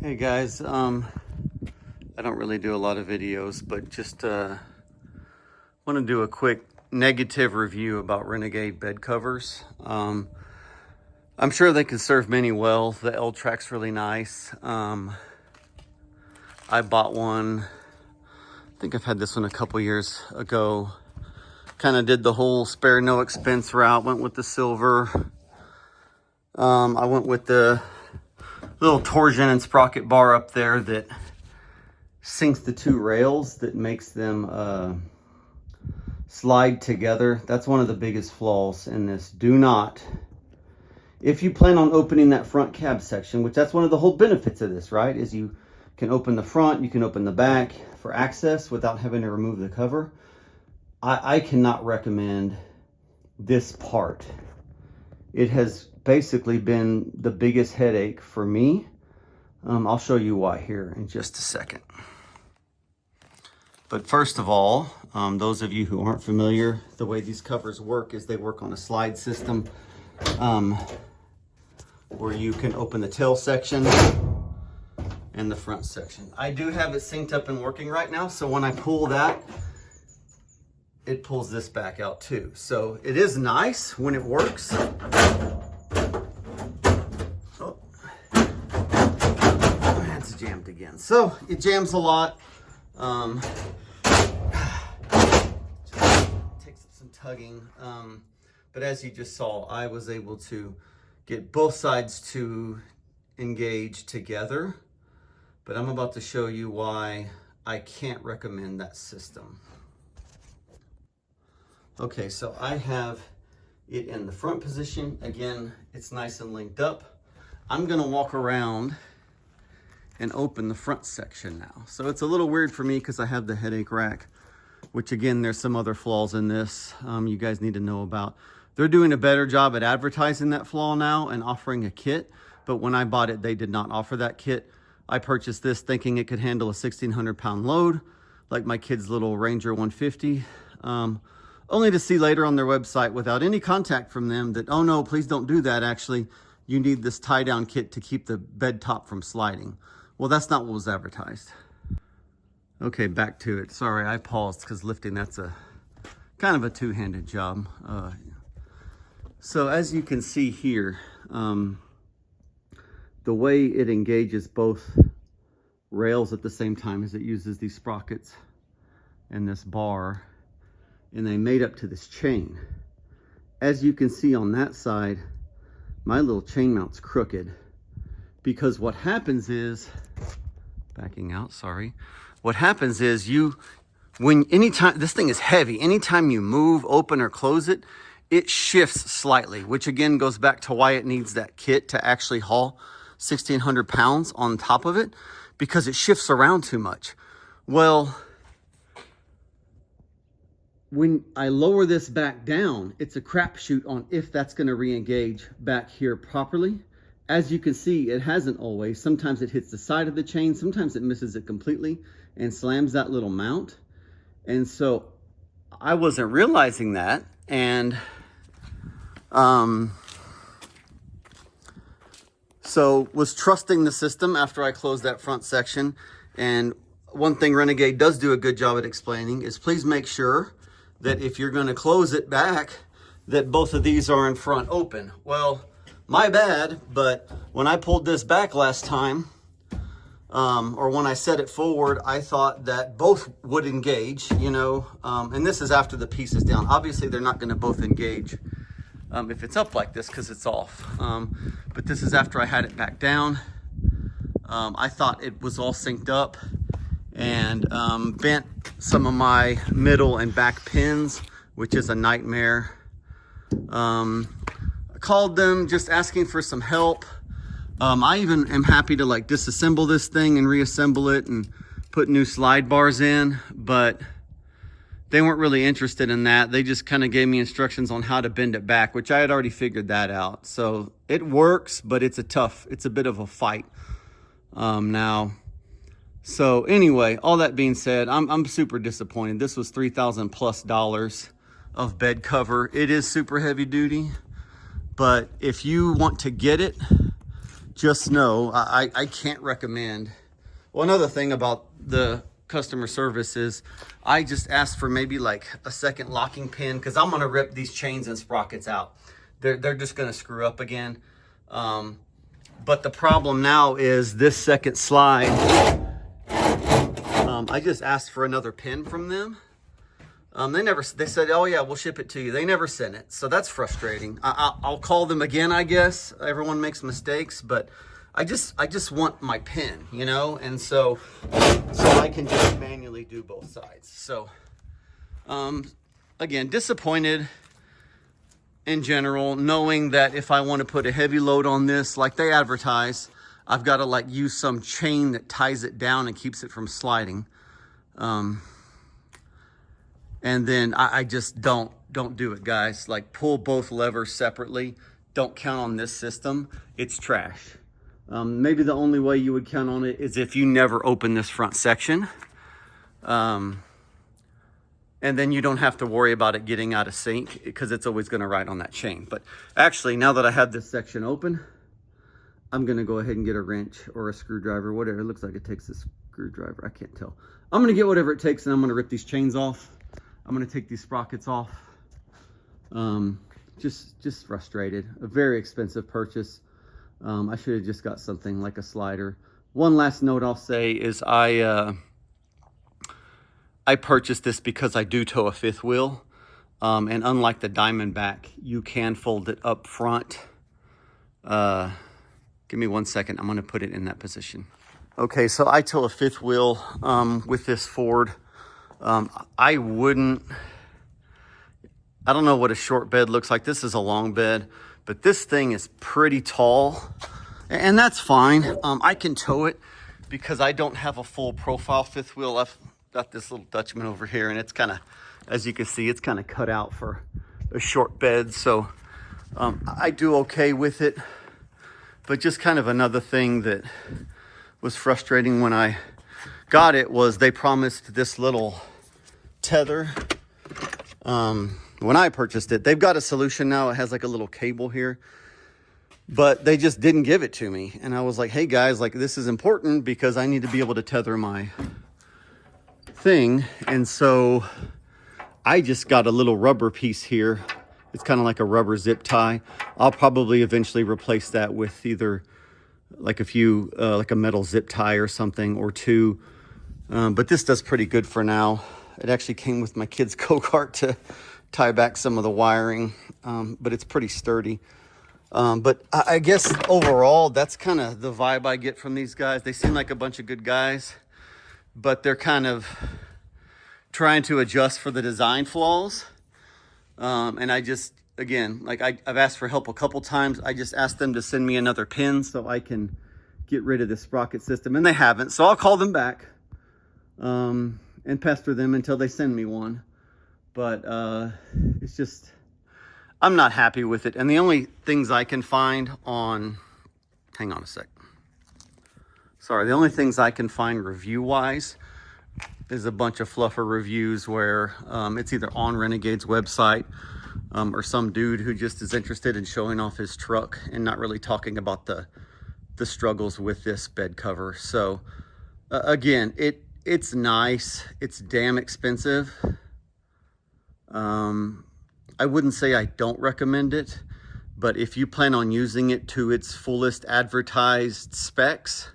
Hey guys, I don't really do a lot of videos, but just want to do a quick negative review about Renegade bed covers. I'm sure they can serve many well. The L-track's really nice. I bought one, I think I've had this one a couple years ago. Kind of did the whole spare no expense route, went with the silver. I went with the little torsion and sprocket bar up there that sinks the two rails that makes them slide together. That's one of the biggest flaws in this. Do not, if you plan on opening that front cab section, which that's one of the whole benefits of this, right, is you can open the front, you can open the back for access without having to remove the cover. I cannot recommend this part. It has basically been the biggest headache for me. I'll show you why here in just a second. But first of all, those of you who aren't familiar, the way these covers work is they work on a slide system where you can open the tail section and the front section. I do have it synced up and working right now, so when I pull that, it pulls this back out too. So it is nice when it works. Oh, my hand's jammed again. So it jams a lot. Takes some tugging. But as you just saw, I was able to get both sides to engage together. But I'm about to show you why I can't recommend that system. Okay, so I have it in the front position. Again, it's nice and linked up. I'm gonna walk around and open the front section now. So it's a little weird for me because I have the headache rack, which again, there's some other flaws in this you guys need to know about. They're doing a better job at advertising that flaw now and offering a kit, but when I bought it, they did not offer that kit. I purchased this thinking it could handle a 1,600 pound load, like my kid's little Ranger 150. Only to see later on their website without any contact from them that, oh no, please don't do that. Actually, you need this tie down kit to keep the bed top from sliding. Well, that's not what was advertised. Okay, back to it. Sorry, I paused because lifting, that's a kind of a two-handed job. So as you can see here, the way it engages both rails at the same time is it uses these sprockets and this bar, and they made up to this chain. As you can see on that side, my little chain mount's crooked because what happens is, backing out, sorry. What happens is anytime, this thing is heavy, anytime you move, open or close it, it shifts slightly, which again goes back to why it needs that kit to actually haul 1,600 pounds on top of it, because it shifts around too much. Well, when I lower this back down, it's a crapshoot on if that's going to re-engage back here properly. As you can see, it hasn't always. Sometimes it hits the side of the chain. Sometimes it misses it completely and slams that little mount. And so I wasn't realizing that. And so was trusting the system after I closed that front section. And one thing Renegade does do a good job at explaining is please make sure that if you're going to close it back, that both of these are in front open. Well, my bad, but when I pulled this back last time, or when I set it forward, I thought that both would engage, you know, and this is after the piece is down. Obviously, they're not going to both engage if it's up like this because it's off. But this is after I had it back down. I thought it was all synced up, and bent some of my middle and back pins, which is a nightmare. I called them just asking for some help. I even am happy to like disassemble this thing and reassemble it and put new slide bars in, but they weren't really interested in that. They just kind of gave me instructions on how to bend it back, which I had already figured that out. So it works, but it's a bit of a fight now. So anyway, all that being said, I'm super disappointed. This was $3,000+ of bed cover. It is super heavy duty, but if you want to get it, just know I can't recommend. Well, another thing about the customer service is I just asked for maybe like a second locking pin, because I'm going to rip these chains and sprockets out. They're just going to screw up again. But the problem now is this second slide. I just asked for another pin from them. They said, oh yeah, we'll ship it to you. They never sent it. So that's frustrating. I'll call them again, I guess. Everyone makes mistakes, but I just want my pin, you know? And so I can just manually do both sides. So, again, disappointed in general, knowing that if I want to put a heavy load on this, like they advertise, I've got to like use some chain that ties it down and keeps it from sliding. And then I just don't do it, guys. Like, pull both levers separately. Don't count on this system. It's trash. Maybe the only way you would count on it is if you never open this front section. And then you don't have to worry about it getting out of sync, because it's always going to ride on that chain. But actually, now that I have this section open, I'm going to go ahead and get a wrench or a screwdriver, whatever. It looks like it takes a screwdriver. I can't tell. I'm going to get whatever it takes, and I'm going to rip these chains off. I'm going to take these sprockets off. Just frustrated. A very expensive purchase. I should have just got something like a slider. One last note I'll say is I purchased this because I do tow a fifth wheel. And unlike the Diamondback, you can fold it up front. Give me 1 second. I'm going to put it in that position. Okay, so I tow a fifth wheel with this Ford. I don't know what a short bed looks like. This is a long bed, but this thing is pretty tall, and that's fine. I can tow it because I don't have a full profile fifth wheel. I've got this little Dutchman over here, and it's kind of, as you can see, it's kind of cut out for a short bed. So I do okay with it, but just kind of another thing that was frustrating when I got it was they promised this little tether. When I purchased it, they've got a solution now. It has like a little cable here, but they just didn't give it to me. And I was like, hey guys, like, this is important because I need to be able to tether my thing. And so I just got a little rubber piece here. It's kind of like a rubber zip tie. I'll probably eventually replace that with either like a metal zip tie or something, or two. But this does pretty good for now. It actually came with my kid's go-kart to tie back some of the wiring, but it's pretty sturdy. But I guess overall, that's kind of the vibe I get from these guys. They seem like a bunch of good guys, but they're kind of trying to adjust for the design flaws. And I just, again, like I've asked for help a couple times. I just asked them to send me another pin so I can get rid of this sprocket system, and they haven't. So I'll call them back and pester them until they send me one. But it's just, I'm not happy with it. And the only things I can find on, hang on a sec. Sorry, the only things I can find review-wise is a bunch of fluffer reviews where it's either on Renegade's website or some dude who just is interested in showing off his truck and not really talking about the struggles with this bed cover. So again, it's nice. It's damn expensive. I wouldn't say I don't recommend it, but if you plan on using it to its fullest advertised specs,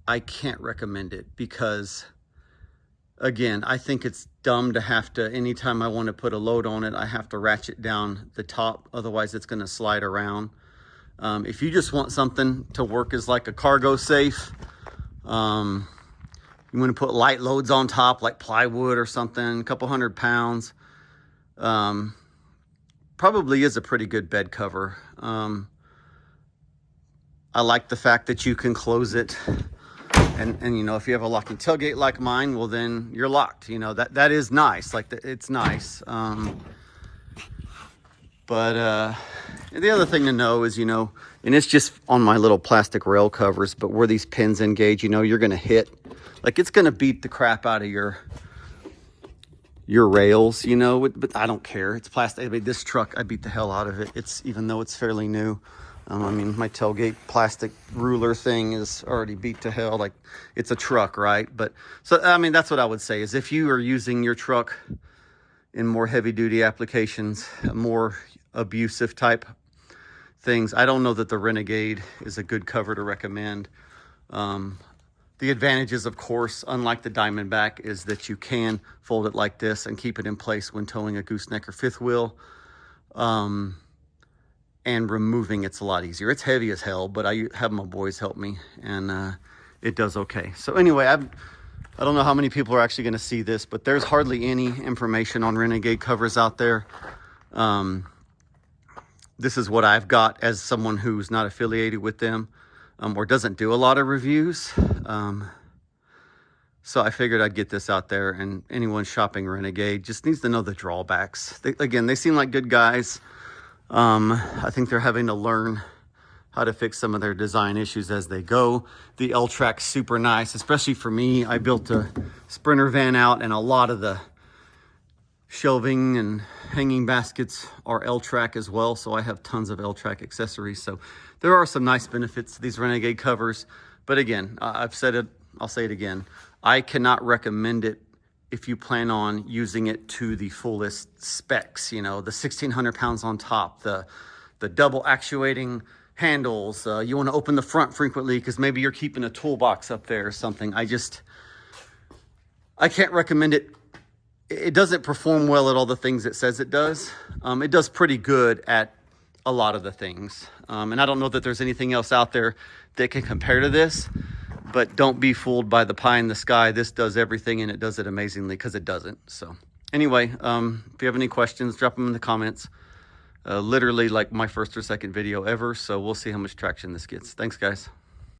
I can't recommend it because, again, I think it's dumb to have to, anytime I want to put a load on it, I have to ratchet down the top. Otherwise, it's going to slide around. If you just want something to work as like a cargo safe, you want to put light loads on top, like plywood or something, a couple 100 pounds, probably is a pretty good bed cover. I like the fact that you can close it. And you know, if you have a locking tailgate like mine, well, then you're locked. You know, that is nice. Like, it's nice. But the other thing to know is, you know, and it's just on my little plastic rail covers, but where these pins engage, you know, you're going to hit, like, it's going to beat the crap out of your rails, you know, but I don't care. It's plastic. I mean, this truck, I beat the hell out of it. Even though it's fairly new. I mean, my tailgate plastic ruler thing is already beat to hell. Like, it's a truck, right? But, so, I mean, that's what I would say is if you are using your truck in more heavy-duty applications, more abusive type things, I don't know that the Renegade is a good cover to recommend. The advantages, of course, unlike the Diamondback, is that you can fold it like this and keep it in place when towing a gooseneck or fifth wheel. And removing it's a lot easier. It's heavy as hell, but I have my boys help me, and it does okay. So anyway, I don't know how many people are actually going to see this, but there's hardly any information on Renegade covers out there. This is what I've got as someone who's not affiliated with them, or doesn't do a lot of reviews. So I figured I'd get this out there, and anyone shopping Renegade just needs to know the drawbacks. Again, they seem like good guys. I think they're having to learn how to fix some of their design issues as they go. The L-Track's super nice, especially for me. I built a Sprinter van out, and a lot of the shelving and hanging baskets are L-Track as well, so I have tons of L-Track accessories. So there are some nice benefits to these Renegade covers. But again, I've said it, I'll say it again. I cannot recommend it if you plan on using it to the fullest specs, you know, the 1,600 pounds on top, the double actuating handles, you want to open the front frequently because maybe you're keeping a toolbox up there or something. I can't recommend it. It doesn't perform well at all the things it says it does. It does pretty good at a lot of the things. And I don't know that there's anything else out there that can compare to this. But don't be fooled by the pie in the sky. This does everything, and it does it amazingly, because it doesn't. So anyway, if you have any questions, drop them in the comments. Literally like my first or second video ever. So we'll see how much traction this gets. Thanks, guys.